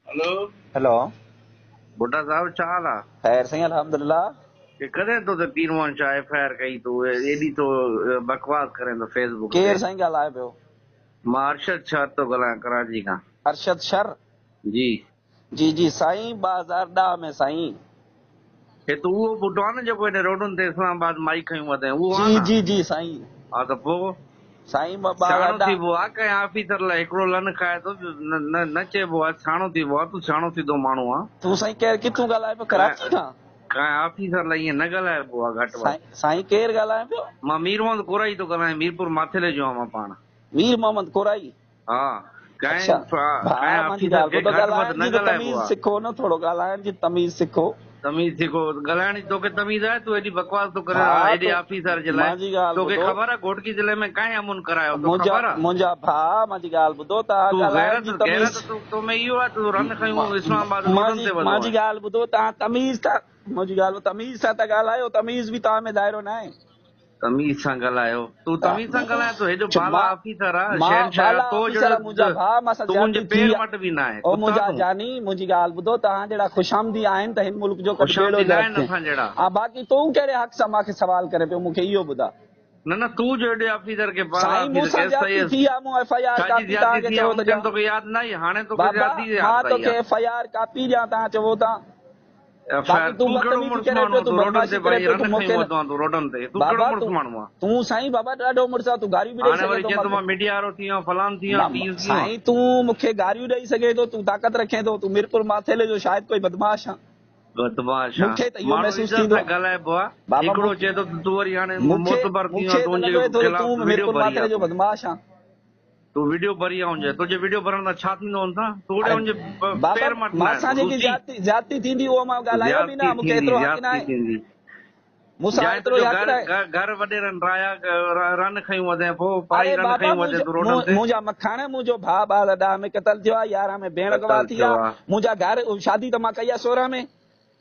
Hello. Hello. बुड्ढा साहब छा हाल आहे? खैर सही अल्हम्दुलिल्लाह। ये कॾहिं तो त पीरमोहन शाह एफआईआर कई तूं एॾी तो बकवास करे तो फेसबुक ते। केर साईं ॻाल्हाए पियो? मां अरशद शाह थो ॻाल्हायां कराची खां। अरशद शर? जी जी जी साईं 2010 में साईं। हे तूं उहो ॿुढो आहे न जेको हेॾे रोडुनि ते इस्लामाबाद माई खयूं वधे उहो आहे जी न? जी जी साईं। हा त पोइ साईं सियाणो 2010। थीबो आहे कंहिं ऑफिसर लाइ हिकिड़ो लन खाए थो न चइबो आहे सियाणो थीबो आहे। तूं सियाणो थींदो माण्हू आहे। तूं साईं केर किथूं ॻाल्हाए पियो? कराची खां? कंहिं ऑफिसर लाइ ईअं न ॻाल्हाइबो आहे घटि वधि। साईं केर ॻाल्हाए पियो? मां मीर मोहम्मद कोराई थो ॻाल्हायां, मीरपुर माथेले जो आहियां मां पाण। मीर मोहम्मद कोराई? हा अच्छा कंहिं भाउ मुंहिंजी ऑफिसर ॻाल्हि खे ॿुधो, घटि वधि ॻाल्हाइण न जी त ॻाल्हाइबो तमीज़ आहे। सिखो न, थोरो ॻाल्हाइण जी तमीज़ सिखो। तमीज़ सिखो ॻाल्हाइण जी। तोखे तमीज़ आहे? तूं एॾी बकवास थो करे भाउ एॾे ऑफिसर जे लाइ। मुंहिंजी ॻाल्हि तोखे ॿुधो, ख़बर आहे घोटकी जिले में कंहिं अमुन करायो? तो मुंहिंजा ख़बर आहे? मुंहिंजा भाउ मुंहिंजी ॻाल्हि ॿुधो, तव्हां तूं ॻाल्हाइण गैरत जी तमीज़। गैरत तो में इहो आहे तूं रन खयूं इस्लामाबाद रोडनि ते वधो मुंहिंजी आहे। ॻाल्हि ॿुधो, तव्हां तमीज़ सां मुंहिंजी ॻाल्हि तमीज़ सां था ॻाल्हायो। तमीज़ बि तव्हां में दाइरो न आहे। तमीज़ सां ॻाल्हायो। तूं तमीज़ सां ॻाल्हाए तो हेॾो बाला ऑफिसर आहे मां शहनशाह बाला तो ऑफिसर जहिड़ो आहे मुंहिंजा भाउ, मां सां तुंहिंजे ज्यादती थी पेर आहे। मट बि न आहे ओ कुता मुंहिंजा तूं। जानी, मुंहिंजी ॻाल्हि ॿुधो, तव्हां जहिड़ा ख़ुशामदी आहिनि त हिन मुल्क जो कॾहिं ॿेड़ो ख़ुशामदी न गर्क आहिनि थिए। असां जहिड़ा। हा बाक़ी तूं कहिड़े हक़ सां मूंखे सवाल करे पियो? मूंखे इहो ॿुधा न तूं जो हेॾे ऑफिसर खे बाला साईं। ऑफिसर मूंसां के ज्यादती सही थी आहे, मूं एफआईआर छाजी कापी ज्यादती तव्हांखे थी आहे? चयो उन त टाइम ॾियां। तोखे यादि न आई? हाणे तोखे बाबा ज्यादती मां यादि आई तोखे आहे। एफआईआर कापी ॾियां, तव्हां चवो था। बाक़ी तूं तूं कहिड़ो बदतमीजी मुड़ुस करे माण्हू पियो, आहे? तूं तूं रोडनि बदमाशी ते करे भई पियो, तूं रन खयूं मूंखे वधो आहे तूं रोडनि ते। तूं कहिड़ो बाबा मुड़ुस माण्हू आहे? तूं साईं बाबा ॾाढो मुड़ुस आहे। तूं गारियूं बि ॾेई हाणे सघे वरी थो चए थो मूंखे। मां मीडिया वारो थी वियो फलान थी वियो टीम थी वियो। साईं तूं मूंखे गारियूं ॾेई सघे थो, तूं ताक़त रखे थो, तूं मीरपुर माथेले जो शायदि कोई बदमाश आहे। बदमाश आहे। मूंखे त इहो माण्हू महसूस इज़त थींदो सां ॻाल्हाइबो आहे। बाबा। हिकिड़ो चए थो तूं वरी हाणे मूंखे मोतबर थी वियो मूंखे आहे त तुंहिंजे लॻे थो त तूं खिलाफ़ वीडियो मीरपुर भरी माथेले आहे। जो बदमाश आहे। तूं वीडियो भरी आहे हुनजे तुंहिंजे वीडियो भरण सां छा थींदो हुन? तूं अरे हुनजे बाबा पेर मटंदा मां सां आहिनि जेकी लूसी। ज्यादती थींदी उहो मां ॻाल्हायो बि न। मूंखे एतिरो हक़ न आहे। थींदी मूंसां जाए एतिरो तुंहिंजो हक़ न आहे। घर वॾेरनि राया रन खयूं वधे पोइ पाई अरे रन बाबा खयूं वधे तूं रोडनि ते। मुंहिंजा मखाण, मुंहिंजो भाउ 2010 में क़तल थियो आहे, 11 में भेण गवाह कतल थी थियो आहे। आहे मुंहिंजा घर शादी त मां कई आहे 16 में।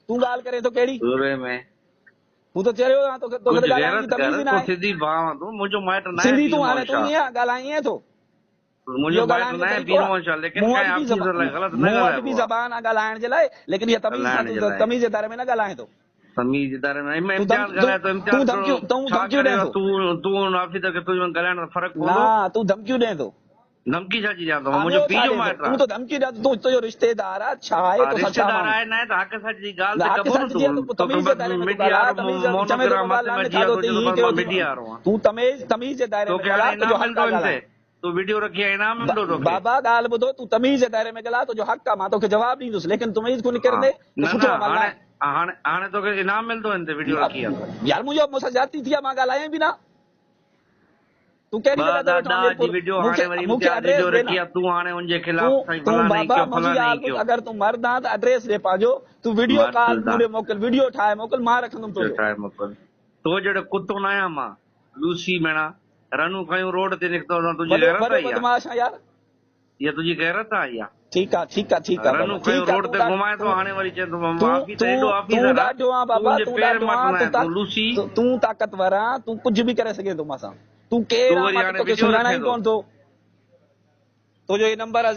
तूं ॻाल्हि करे थो कहिड़ी? सूरे में तूं त चयो आहे तोखे त कुझु ॻाल्हाइण जी गैरत तमीज़ कर। ई न तूं आहे। सिधी भाउ आहे तूं। मुंहिंजो माइट न आहे सिंधी तूं हाणे पीरमोहन तूं शाह। ईअं ॻाल्हाए ईअं थो? मुंहिंजो इहो माइट ॻाल्हाइण न जो आहे तरीक़ो पीरमोहन शाह आहे? लेकिन कंहिं ऑफिसर लाइ ग़लति न मूं वटि बि ॻाल्हाइबो आहे। ज़बान आहे ॻाल्हाइण जे लाइ, लेकिन इहा तमीज़ सां ॻाल्हाइण जे तूं लाइ तमीज़ जे दायरे में न ॻाल्हाए थो। तमीज़ इदारे में तूं इम्तियाज़ ॻाल्हाए थो। तूं इम्तियाज़ धमकियूं तूं छा धमकियूं ॾे करे थो? तूं हुन ऑफिसर खे तुंहिंजो ॻाल्हाइण में फ़र्क़ु न पवंदो? तूं धमकियूं ॾे थो। धमकी छा जी ॾियां थो? मुंहिंजो ॿियो पीउ छा जो ॾे थो? माइट तूं आहे। त धमकी ॾे। तूं तुंहिंजो रिश्तेदार आहे छा आहे? हा तोसां छा रिश्तेदार माण्हू? आहे न त हक़ सच जी ॻाल्हि त हक़ कबो न सच जी आहे, तूं तोखे तमीज़ जे दायरे में तूं मीडिया ॻाल्हाए। वारो तमीज़ विच में मोनोग्राम जेको मथे में ॻाल्हि जीअं खाधो थो थी चए हीअं थो कयो मां थी। मीडिया वारो आहियां। तूं तमीज़ जे दायरे में तोखे हाणे ॻाल्हाए, तुंहिंजो इनाम हक़ मिलंदो आहे हिन ते? ॻाल्हाइण। तूं वीडियो रखी आहे इनाम मिलंदो तोखे? बाबा ॻाल्हि ॿुधो, तूं तमीज़ जे दायरे में ॻाल्हाए, तुंहिंजो हक़ आहे, मां तोखे जवाबु ॾींदुसि, लेकिन तमीज़ को हा निकिरंदे त न सुठो अमल न हाणे आहे। हाणे हाणे तोखे इनाम मिलंदो हिन ते वीडियो रखी आहे त? यार मुंहिंजो मूंसां ज्यादती थी आहे, मां ॻाल्हायां बि न। तूं कहिड़ी जॻह ते वेठो आहे 2010 जी मीरपुर? वीडियो हाणे मूंखे वरी मूंखे इम्तियाज़ एड्रेस वीडियो ॾे रखी न। आहे तूं हाणे हुनजे तूं खिलाफ़ साईं तूं फलाणे बाबा कयो मुंहिंजी फलाणे ॻाल्हि ॿुध, कयो। अगरि तूं मर्द आहे त एड्रेस ॾे पंहिंजो। तूं वीडियो कॉल मर्द मूंखे मोकिल, वीडियो ठाहे मोकिल, मां रखंदुमि आहे तुंहिंजो। ठाहे मोकिल। तो जहिड़ो कुतो न आहियां मां लूसी भेणा। रनूं खयूं रोड ते निकितो तुंहिंजी वॾो गैरत वॾो आहे इहा? बदमाश आहे यार। इहा तुंहिंजी गैरत आहे इहा? ठीकु आहे ठीकु आहे ठीकु आहे बाबा, रनूं खयूं ठीकु आहे। रोड ते घुमाए थो हाणे वरी चए थो तूं ऑफिसर तूं एॾो तूं ऑफिसर आहे ॾाढो आहे तूं बाबा, मुंहिंजे तूं पेर ॾाढो मटंदा आहे। तूं लूसी। तूं ताक़तवर आहे, तूं कुझु बि करे सघे थो मूंसां। तूं केरु तूं आहे वरी मां त हाणे तोखे वीडियो सुञाणा रखे ई थो। कोन थो। तुंहिंजो इहो नंबर आहे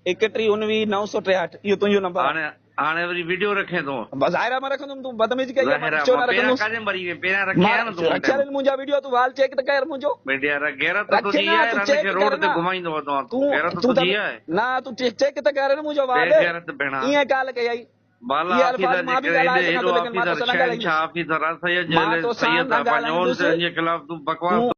0331196368, इहो तुंहिंजो नंबर आहे। हाणे वरी वीडियो रखे थो। ज़ाहिर आहे मां रखंदुमि। तूं बदतमीज़ी कई आहे, मां ज़ाहिर छो मां न पहिरियां रखंदुसि? काॾे भरी पहिरियां रखी मां आहे न तूं हुन रखियल टाइम आहिनि मुंहिंजा वीडियो, तूं हाल चेक त कर मुंहिंजो। मीडिया गैरत तो रखे जी न, आहे? तूं रन खे चेक रोड कर ते न। घुमाईंदो वधो आहे तूं? तूं गैरत तूं तो जी आहे? न तूं चेक त कर न मुंहिंजो वाल। बेगैरत भेणा। ईअं ॻाल्हि कई आई। बाला इहे अल्फाज ऑफिसर जे मां बि करे ॻाल्हाए सघां हेॾो थो, लेकिन मां ऑफिसर तोसां न शहनशाह ॻाल्हाईंदुसि। ऑफिसर आहे सैयद मां तोसां सैयद न आहे पंहिंजो ॻाल्हाईंदुसि। हुनजे खिलाफ तूं बकवास।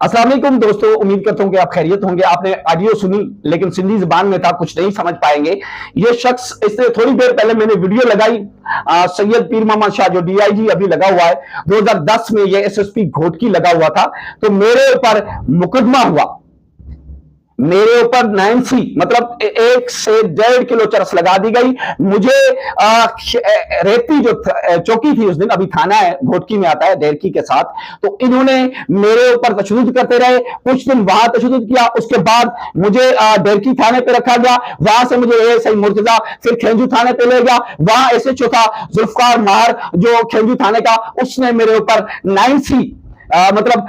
अस्सलाम वालेकुम दोस्तों, उम्मीद करता हूं कि आप खैरियत होंगे। आपने ऑडियो सुनी लेकिन सिंधी जुबान में था, कुछ नहीं समझ पाएंगे। ये शख्स, इससे थोड़ी देर पहले मैंने वीडियो लगाई, सैयद पीर मोहम्मद शाह जो डीआईजी अभी लगा हुआ है, 2010 में ये एसएसपी घोटकी लगा हुआ था, तो मेरे ऊपर मुकदमा हुआ। मेरे ऊपर 9C मतलब 1 से 1.5 किलो चरस लगा दी गई। मुझे रेती जो चौकी थी उस दिन, अभी थाना है घोटकी में आता है देरकी के साथ, तो इन्होंने मेरे ऊपर तशद्दुद करते रहे। कुछ दिन वहां तशद्दुद किया, उसके बाद मुझे देरकी थाने पे रखा गया। वहां से मुझे एएसआई मुर्तजा फिर खेंजू थाने पे ले गया। वहां एसएचओ था जुल्फकार मार जो खेंजू थाने का, उसने मेरे ऊपर 9C मतलब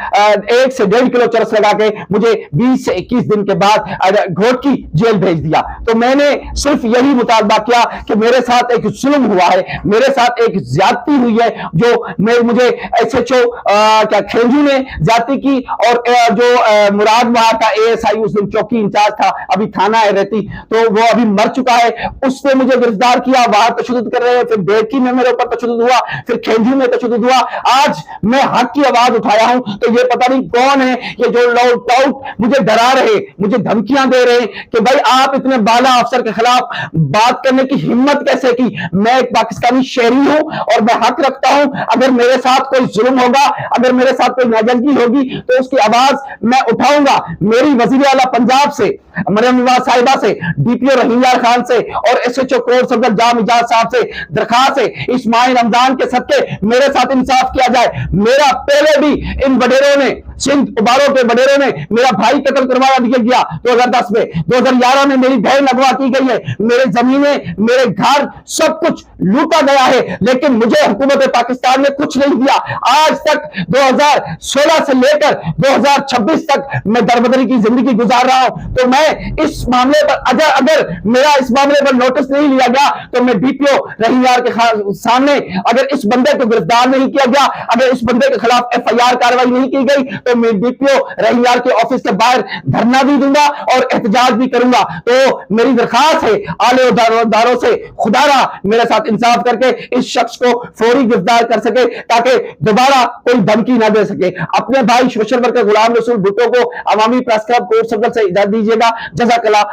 1 से 1.5 किलो चरस लगा के मुझे 20 से 21 दिन के बाद घोटकी जेल भेज दिया। तो मैंने सिर्फ यही मुतालबा किया कि मेरे साथ एक जुल्म हुआ है, मेरे साथ एक ज्यादती हुई है, जो मुझे SHO क्या खेंजू ने ज्यादती की, और जो मुराद वहां का ASI उस दिन चौकी इंचार्ज था, अभी थाना है रहती, तो वो अभी मर चुका है, उसने मुझे गिरफ्तार किया, वहां तशद्दुद कर रहे हैं, फिर बेड़की में मेरे ऊपर तशद्दुद हुआ, फिर खेंजू में तशद्दुद हुआ। आज मैं हक की आवाज उठाया हूं, तो ये पता नहीं कौन है ये जो लाउड टाउट मुझे डरा रहे, मुझे धमकियां दे रहे कि भाई आप इतने बाला अफसर के खिलाफ बात करने की हिम्मत कैसे की। मैं एक पाकिस्तानी शहरी हूं और मैं हक रखता हूं, अगर मेरे साथ कोई जुल्म होगा, अगर मेरे साथ कोई नाजगी होगी, तो उसकी आवाज मैं उठाऊंगा। मेरी वजीर आला पंजाब से, मरियम नवाज साहिबा से, DPO रहीम यार खान से और SHO कोर्ट सफदर जाम इजाज साहब से दरखास्त है, इस माह रमजान के सदके मेरे साथ इंसाफ किया जाए। मेरा पहले भी इन वडेरों ने, सिंध उबारों के वडेरों ने मेरा भाई कत्ल करवाया दिया गया 2010 में, 2011 में मेरी बहन अगवा की गई है, मेरे जमीनें, मेरे घर, सब कुछ लूटा गया है, लेकिन मुझे हुकूमत पाकिस्तान ने कुछ नहीं दिया। आज तक 2016 से लेकर 2026 तक मैं दरबदरी की जिंदगी गुजार रहा हूं। तो मैं इस मामले पर अगर मेरा इस मामले पर नोटिस नहीं लिया गया, तो मैं DPO रहीम यार के सामने, अगर इस बंदे को गिरफ्तार नहीं किया गया, अगर इस बंदे के खिलाफ FIR कार्रवाई नहीं की गई, तो मैं DPO रहीम यार के ऑफिस के बाहर धरना भी दूंगा और एहतजाज भी करूंगा। तो मेरी दरखास्त है आले दारों से, खुदारा मेरे साथ इंसाफ करके इस शख्स को फौरी गिरफ्तार कर सके, ताकि दोबारा कोई धमकी ना दे सके। अपने भाई सोशल वर्कर गुलाम रसूल भुट्टो को अवामी प्रेस क्लब कोर्ट सफदर से इजाजत दीजिएगा। जज़ाकल्लाह।